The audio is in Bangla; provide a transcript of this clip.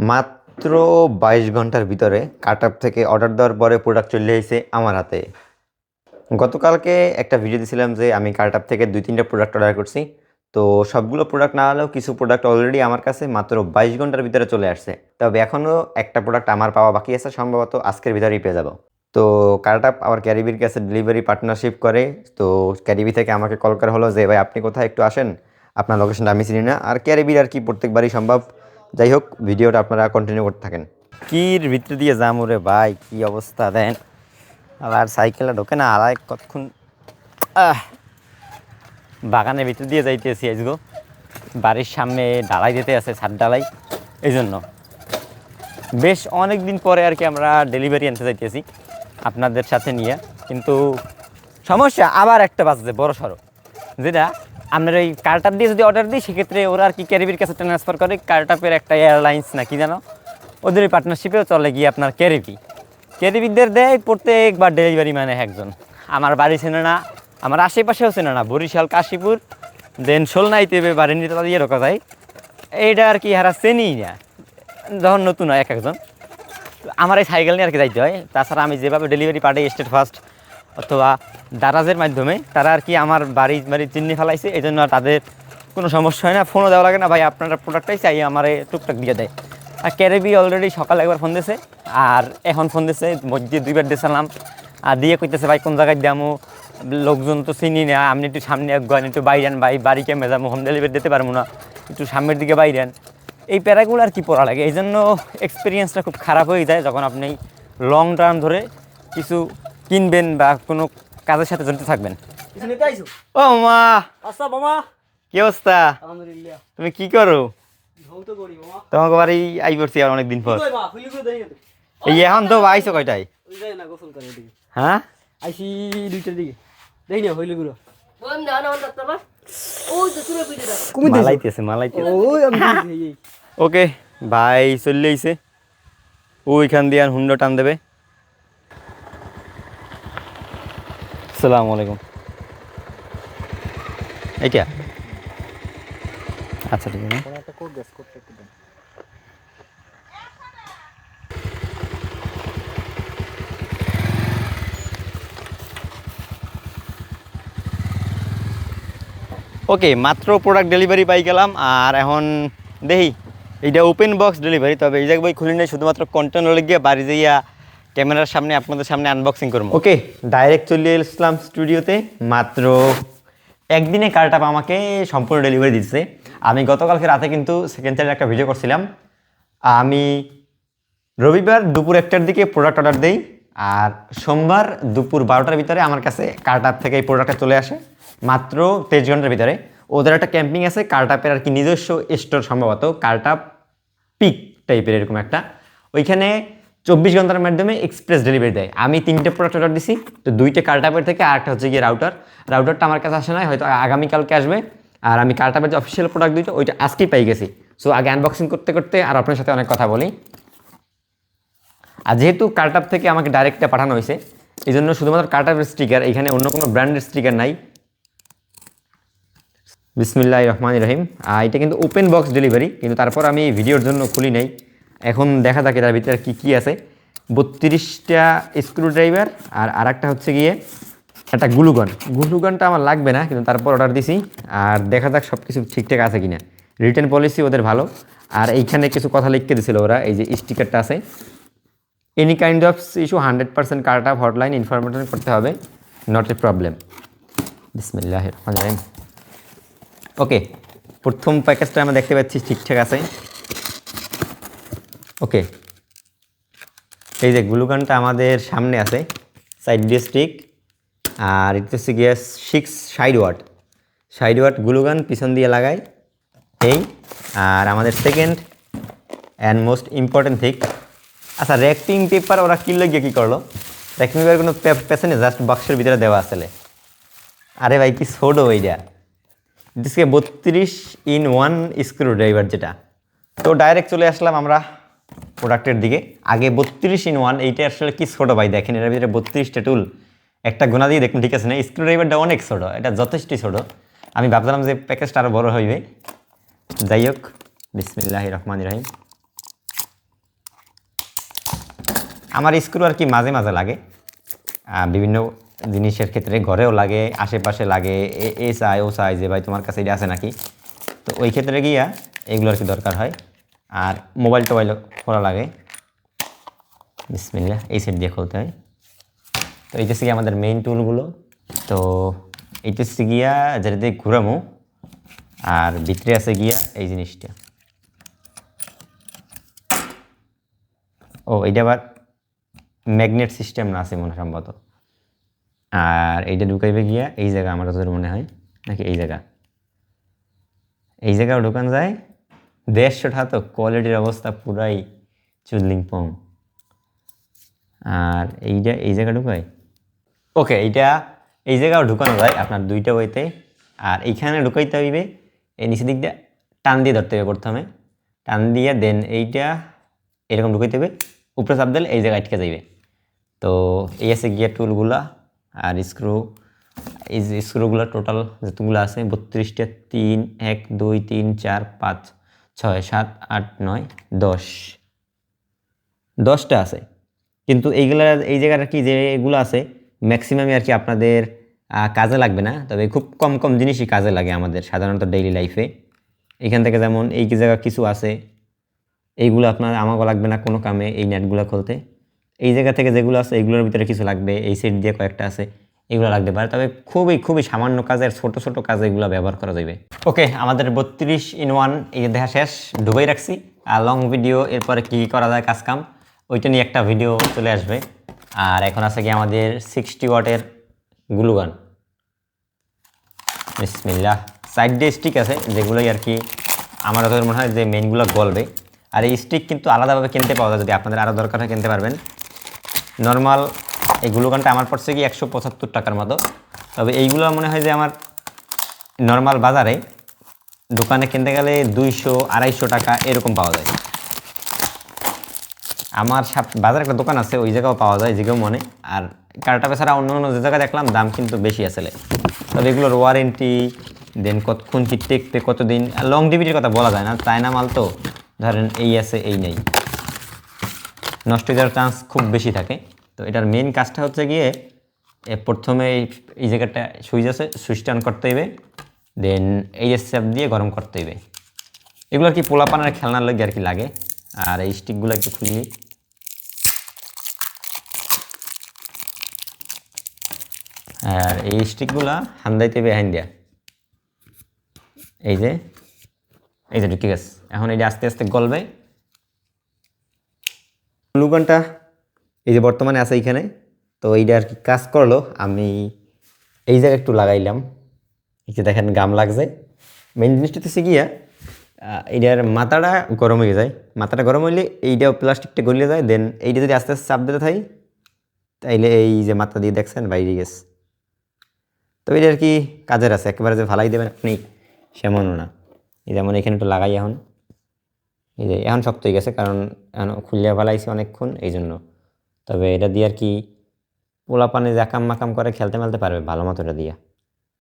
মাত্র 22 ঘন্টার ভিতরে কার্টআপ থেকে অর্ডার দেওয়ার পরে প্রোডাক্ট চলে এসেছে আমার হাতে। গতকালকে একটা ভিডিও দিয়েছিলাম যে আমি কার্টআপ থেকে 2-3টা প্রোডাক্ট অর্ডার করছি। তো সবগুলো প্রোডাক্ট না হলেও কিছু প্রোডাক্ট অলরেডি আমার কাছে মাত্র 22 ঘন্টার ভিতরে চলে আসছে। তবে এখনও একটা প্রোডাক্ট আমার পাওয়া বাকি আছে, সম্ভবত আজকের ভিতরেই পেয়ে যাব। তো কার্টআপ আবার ক্যারিবির কাছে ডেলিভারি পার্টনারশিপ করে। তো ক্যারিবি থেকে আমাকে কল করা হলো যে ভাই আপনি কোথায়, একটু আসেন, আপনার লোকেশনটা আমি চিনি না। আর ক্যারিবির আর কি প্রত্যেকবারই সম্ভব। যাই হোক, ভিডিওটা আপনারা কন্টিনিউ করতে থাকেন। কির ভিতরে দিয়ে যাম ওরে ভাই, কি অবস্থা দেন। আর সাইকেলটা ঢোকে না, আর কতক্ষণ বাগানের ভিতর দিয়ে যাইতেছি। আজগো বাড়ির সামনে ঢালাই দিতে আছে, ছাদ ঢালাই, এই জন্য বেশ অনেক দিন পরে আর কি আমরা ডেলিভারি আনতে যাইতেছি আপনাদের সাথে নিয়ে। কিন্তু সমস্যা আবার একটা বাজছে বড় সড়ো, যেটা আপনার ওই কার্টআপ দিয়ে যদি অর্ডার দিই সেক্ষেত্রে ওরা আর কি ক্যারিবির কাছে ট্রান্সফার করে। কার্টআপের একটা এয়ারলাইন্স না কি জানো, ওদের ওই পার্টনারশিপেও চলে গিয়ে আপনার ক্যারিবিদের দেয় প্রত্যেকবার ডেলিভারি মানে একজন। আমার বাড়ি চেনে না, আমার আশেপাশেও চেনে না, বরিশাল, কাশীপুর, দেন শোলনাইতে বাড়ি নিতে দিয়ে ঢোকা যায়। এইটা আর কি হারা চেনিই না, যখন নতুন হয় একজন। আমার এই সাইকেল নিয়ে আর কি যাইতে হয়। তাছাড়া আমি যেভাবে ডেলিভারি পাঠাই স্টেট ফার্স্ট অথবা দারাজের মাধ্যমে, তারা আর কি আমার বাড়ি চিনি ফেলাইছে, এই জন্য তাদের কোনো সমস্যা হয় না, ফোনও দেওয়া লাগে না। ভাই আপনারা প্রোডাক্টটাই চাই, আমার টুকটাক দিয়ে দেয়। আর ক্যারিবি অলরেডি সকালে একবার ফোন দিয়েছে, আর এখন ফোন দিয়েছে, মধ্যে 2বার দিয়েছিলাম। আর দিয়ে কইতেছে ভাই কোন জায়গায় দামো, লোকজন তো চিনি না, আপনি একটু সামনে একগান, একটু বাইরেন ভাই, বাড়ি কেমে যাবো, হোম ডেলিভারি দিতে পারবো না, একটু সামনের দিকে বাইরেন। এই প্যারাগুলো আর কি পড়া লাগে, এই জন্য এক্সপিরিয়েন্সটা খুব খারাপ হয়ে যায় যখন আপনি লং টার্ম ধরে কিছু কিনবেন বা কোনো কাজের সাথে জড়িত থাকবেন। ও মা, আচ্ছা মামা, কি অবস্থা? আলহামদুলিল্লাহ। তুমি কি করো? ধৌত করি মামা। তোমাকে বাড়ি আই করছি আর অনেকদিন পর। কই মা, ফুলি কই দেই না। এই এখন তো আইসো কয়টায়? ওই যায় না গোসল করে দিকে। হ্যাঁ আইছি 2টার দিকে। দেই না হইল গুলো। বল না না ডাক্তার বা। ওই তো তুই পিটে দাও। মালাইতেছে। ওই আমি এই। ওকে ভাই চলে আইছে, ওইখান দিয়ে আর হুন্ডা টান দেবে। আসসালামু আলাইকুম। এইটা আচ্ছা ঠিক আছে। একটা কোড গ্যাস করতে একটু দেন। ওকে, মাত্র প্রোডাক্ট ডেলিভারি পাই গেলাম। আর এখন দেখি এইটা ওপেন বক্স ডেলিভারি, তবে এই জায়গায় বই খুলি নেই, শুধুমাত্র কন্টেনার গিয়ে বাড়ি যাইয়া ক্যামেরার সামনে আপনাদের সামনে আনবক্সিং করবো। ওকে, ডাইরেক্ট চলে এসলাম স্টুডিওতে। মাত্র একদিনে কার্টআপ আমাকে সম্পূর্ণ ডেলিভারি দিচ্ছে। আমি গতকালকে রাতে কিন্তু সেকেন্ড চ্যানেলে একটা ভিডিও করছিলাম। আমি রবিবার দুপুর 1টার দিকে প্রোডাক্ট অর্ডার দিই, আর সোমবার দুপুর 12টার ভিতরে আমার কাছে কার্টআপ থেকে এই প্রোডাক্টটা চলে আসে মাত্র 23 ঘন্টার ভিতরে। ওদের একটা ক্যাম্পিং আছে কার্টআপের আর কি নিজস্ব স্টোর, সম্ভবত কার্টআপ পিক টাইপের এরকম একটা, ওইখানে 24 ঘন্টার মাধ্যমে এক্সপ্রেস ডেলিভারি দেয়। আমি 3টে প্রোডাক্ট অর্ডার দিছি, তো 2টে কার্টআপের থেকে, আর একটা হচ্ছে গিয়ে রাউটারটা আমার কাছে আসে নাই, হয়তো আগামীকালকে আসবে। আর আমি কার্টআপের যে অফিসিয়াল প্রোডাক্ট দুইটা ওইটা আজকেই পাই গেছি। সো আগে আনবক্সিং করতে করতে আর আপনার সাথে অনেক কথা বলি। আর যেহেতু কার্টআপ থেকে আমাকে ডাইরেক্টটা পাঠানো হয়েছে, এই জন্য শুধুমাত্র কার্টআপের স্টিকার, এখানে অন্য কোনো ব্র্যান্ডের স্টিকার নাই। বিসমিল্লাহির রহমানির রহিম। এটা কিন্তু ওপেন বক্স ডেলিভারি, কিন্তু তারপর আমি ভিডিওর জন্য খুলি নাই। এখন দেখা যাক তার ভিতরে কী আছে। 32টা স্ক্রু ড্রাইভার, আর আরেকটা হচ্ছে গিয়ে একটা গ্লুগানটা আমার লাগবে না, কিন্তু তারপর অর্ডার দিছি। আর দেখা যাক সব কিছু ঠিকঠাক আছে কিনা। রিটার্ন পলিসি ওদের ভালো। আর এইখানে কিছু কথা লিখতে দিছিল ওরা, এই যে স্টিকারটা আছে, এনি কাইন্ড অফ ইস্যু 100% কার্টআপ হটলাইন ইনফরমেশন করতে হবে, নট এ প্রবলেম। বিসমিল্লাহির রহমানির রহিম। ওকে, প্রথম প্যাকেজটা আমরা দেখতে পাচ্ছি ঠিকঠাক আছে। ওকে, এই যে গ্লুগানটা আমাদের সামনে আছে, সাইড দিয়ে স্টিক, আর এটা হচ্ছে গিয়ে 60 ওয়াট গ্লুগান পিছন দিয়ে লাগাই এই। আর আমাদের second and most important thing, আচ্ছা র্যাপিং পেপার ওরা কিনলে গিয়ে কী করলো, র্যাপিং পেপার কোনো পেছনে জাস্ট বক্সের ভিতরে দেওয়া আসলে। আরে ভাই কি ছোটো এইটা, দিসকে 32-in-1 স্ক্রু ড্রাইভার যেটা। তো ডাইরেক্ট চলে আসলাম আমরা প্রোডাক্টের দিকে। আগে 32-in-1, এইটা আসলে কি ছোটো ভাই, দেখেন এর ভিতরে 32টা টুল, একটা গোনা দিয়ে দেখুন, ঠিক আছে না? স্ক্রু ড্রাইভারটা অনেক ছোটো, এটা যথেষ্টই ছোটো। আমি ভাবছিলাম যে প্যাকেজটা আরও বড়ো হইবে। যাই হোক, বিসমিল্লাহির রহমানির রহিম। আমার স্ক্রু আর কি মাঝে মাঝে লাগে, বিভিন্ন জিনিসের ক্ষেত্রে, ঘরেও লাগে, আশেপাশে লাগে, এ চাই ও চাই যে ভাই তোমার কাছে এটা আছে নাকি, তো ওই ক্ষেত্রে গিয়া এগুলো আর কি দরকার হয়। আর মোবাইল টোবাইল খোলা লাগে, বিসমিল্লাহ এই সেট দিয়ে খুলতে হয়। তো এইটা হচ্ছে গিয়ে আমাদের মেইন টুলগুলো। তো এইটা হচ্ছে গিয়া যেটা দিয়ে ঘুরামো, আর ভিতরে আছে গিয়া এই জিনিসটা। ও এইটা আবার ম্যাগনেট সিস্টেম না আছে মনে সম্ভবত। আর এইটা ঢুকাইবে গিয়া এই জায়গা, আমার যতদূর মনে হয়, নাকি এই জায়গাও ঢুকান যায়। 150 টাকা, তো কোয়ালিটির অবস্থা পুরাই চুদলিং পং। আর এইটা এই জায়গা ঢুকায়, ওকে এইটা এই জায়গাও ঢুকানো যায় আপনার দুইটা ওয়েতে। আর এইখানে ঢুকাইতে হইবে এই নিচের দিক দিয়ে টান দিয়ে ধরতে হবে প্রথমে, টান দিয়ে দেন এইটা এরকম ঢুকাইতে হবে, উপরে চাপ দিলে এই জায়গায় আটকে যাইবে। তো এই আছে গিয়ার টুলগুলা। আর স্ক্রু, এই যে স্ক্রুগুলো টোটাল যতগুলো আছে 32টা, 3 1 2 3 4 5 6 7 8 9 10টা আছে। কিন্তু এইগুলা এই জায়গাটা কি যেগুলো আছে ম্যাক্সিমামই আর কি আপনাদের কাজে লাগবে না, তবে খুব কম কম জিনিসই কাজে লাগে আমাদের সাধারণত ডেইলি লাইফে। এখান থেকে যেমন এই জায়গা কিছু আছে, এইগুলো আপনার আমাকে লাগবে না কোনো কামে, এই নেটগুলো খুলতে। এই জায়গা থেকে যেগুলো আছে এগুলোর ভিতরে কিছু লাগবে, এই সেট দিয়ে কয়েকটা আছে, এগুলো লাগতে পারে, তবে খুবই খুবই সামান্য কাজের ছোট ছোট কাজে এগুলো ব্যবহার করা যাবে। ওকে, আমাদের 32-in-1 এই দেখা শেষ, ডুবাই রাখছি। আর লং ভিডিও এরপরে কী করা যায় কাজ কাম ওইটা নিয়ে একটা ভিডিও চলে আসবে। আর এখন আছে কি আমাদের 60 ওয়াটের গ্লুগান, বিসমিল্লাহ। সাইড দিয়ে স্টিক আছে যেগুলোই আর কি আমার ওদের মনে হয় যে মেইনগুলো গলবে। আর এই স্টিক কিন্তু আলাদাভাবে কিনতে পাওয়া যায়, যদি আপনাদের আরও দরকার হয় কিনতে পারবেন। নর্মাল এই গ্লুগানটা আমার পড়ছে কি 175 টাকার মতো, তবে এইগুলো মনে হয় যে আমার নর্মাল বাজারে দোকানে কিনতে গেলে 200-250 টাকা এরকম পাওয়া যায়। আমার বাজারে একটা দোকান আছে, ওই জায়গাও পাওয়া যায় যেগুলো মনে। আর কার্টাপে ছাড়া অন্য অন্য যে জায়গায় দেখলাম দাম কিন্তু বেশি আসলে। তবে এগুলোর ওয়ারেন্টি দেন কতক্ষণ কি টেকবে, কতদিন, লং ডিভিডির কথা বলা যায় না, চায়না মাল তো ধরেন এই আছে এই নেই, নষ্ট হয়ে যাওয়ার চান্স খুব বেশি থাকে। তো এটার মেন কাজটা হচ্ছে গিয়ে প্রথমে এই জায়গাটা সুইচ আছে, সুইচটা অন করতে হইবে, দেন এই যে স্যাপ দিয়ে গরম করতে হইবে। এগুলো আর কি পোলাপানের খেলনার লাগে আর কি লাগে। আর এই স্টিকগুলো একটু খুললি, আর এই স্টিকগুলা হান্দাইতে হবে হ্যান্ড দিয়া, এই যে ঢুকে গেছে। এখন এটা আস্তে আস্তে গলবে। গ্লুগানটা এই যে বর্তমানে আছে এইখানে, তো এইটা আর কি কাজ করলো। আমি এই জায়গায় একটু লাগাইলাম, এই যে দেখেন গাম লাগছে। মেইন জিনিসটা হচ্ছে গিয়া এইটার মাথাটা গরম হয়ে যায়, মাথাটা গরম হইলে এইটাও প্লাস্টিকটা গলিয়ে যায়। দেন এইটা যদি আস্তে আস্তে চাপ দিতে থাকি তাইলে এই যে মাথা দিয়ে দেখছেন বাইরে গেছে। তো এটা আর কি কাজের আছে, একেবারে যে ভালাই দেবেন আপনি সেমনও না। এই যেমন এখানে একটু লাগাই, এখন এই যে এখন শক্ত হয়ে গেছে, কারণ এখন খুলিয়া ভালাইছি অনেকক্ষণ এই জন্য। তবে এটা দিয়ে আর কি পোলাপানে জাকাম মাকাম করে খেলতে মেলতে পারবে ভালো মতো এটা দিয়া।